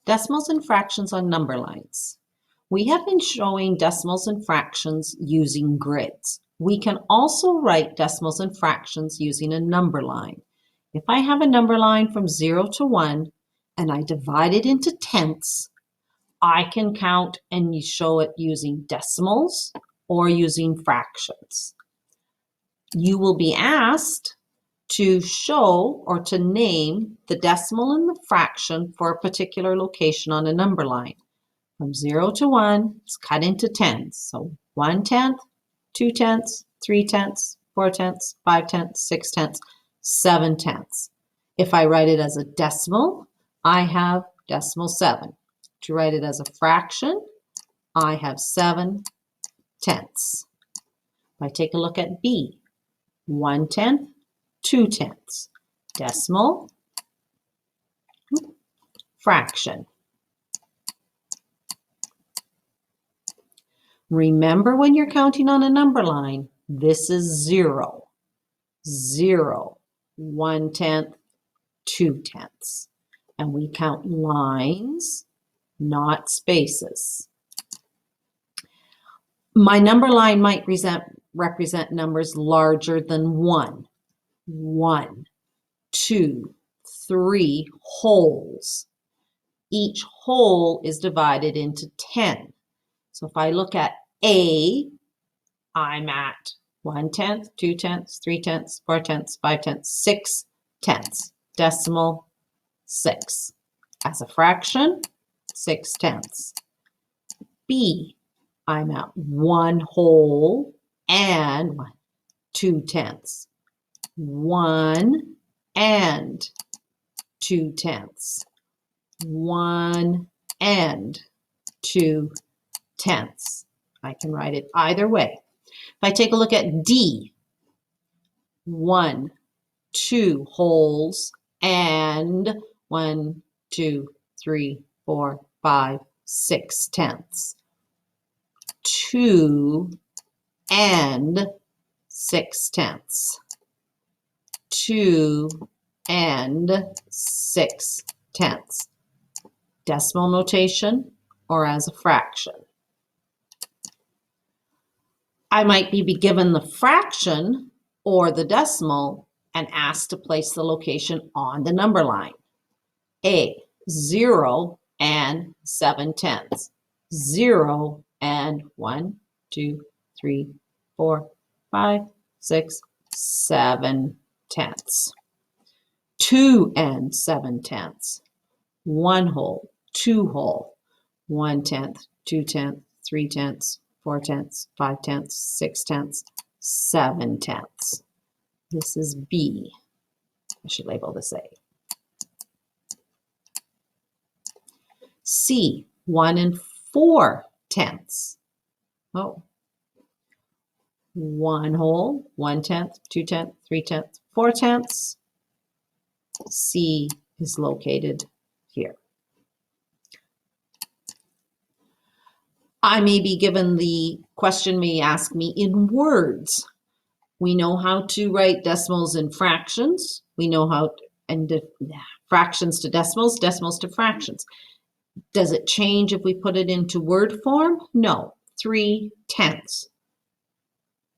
Decimals and fractions on number lines. We have been showing decimals and fractions using grids. We can also write decimals and fractions using a number line. If I have a number line from 0 to 1 and I divide it into tenths, I can count and show it using decimals or using fractions. You will be asked to show or to name the decimal and the fraction for a particular location on a number line. From 0 to 1, it's cut into tenths. So 1/10, 2/10, 3/10, 4/10, 5/10, 6/10, 7/10. If I write it as a decimal, I have decimal 7. To write it as a fraction, I have 7/10. If I take a look at B, 1/10, 2/10, decimal, fraction. Remember, when you're counting on a number line, this is 0, 0, 1/10, 2/10. And we count lines, not spaces. My number line might represent numbers larger than 1. 1, 2, 3 wholes. Each whole is divided into 10. So if I look at A, I'm at 1/10, 2/10, 3/10, 4/10, 5/10, 6/10. Decimal 6. As a fraction, 6/10. B, I'm at 1 whole and 2/10. 1 and 2/10. 1 and 2/10. I can write it either way. If I take a look at D, 1, 2 wholes and 1, 2, 3, 4, 5, 6/10. 2 and 6/10. 2 and 6/10. Decimal notation or as a fraction. I might be given the fraction or the decimal and asked to place the location on the number line. A, 0 and 7/10. 0 and 1, 2, 3, 4, 5, 6, 7/10. 2 and 7/10. 1 whole, 2 whole, 1/10, 2/10, 3/10, 4/10, 5/10, 6/10, 7/10. This is B. I should label this A. C, 1 and 4/10. Oh. 1 whole, 1/10, 2/10, 3/10, 4/10. C is located here. I may be given the question may ask me in words. We know how to write decimals and fractions. We know how fractions to decimals, decimals to fractions. Does it change if we put it into word form? No. 3/10.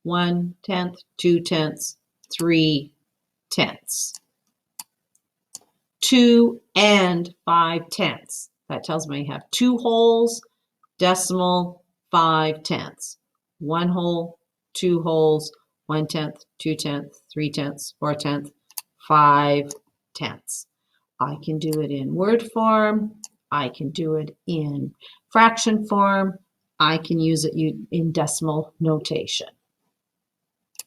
1/10, 2/10, 3/10. 2 and 5/10. That tells me I have 2 wholes, decimal 5/10. 1 whole, 2 wholes, 1/10, 2/10, 3/10, 4/10, 5/10. I can do it in word form. I can do it in fraction form. I can use it in decimal notation.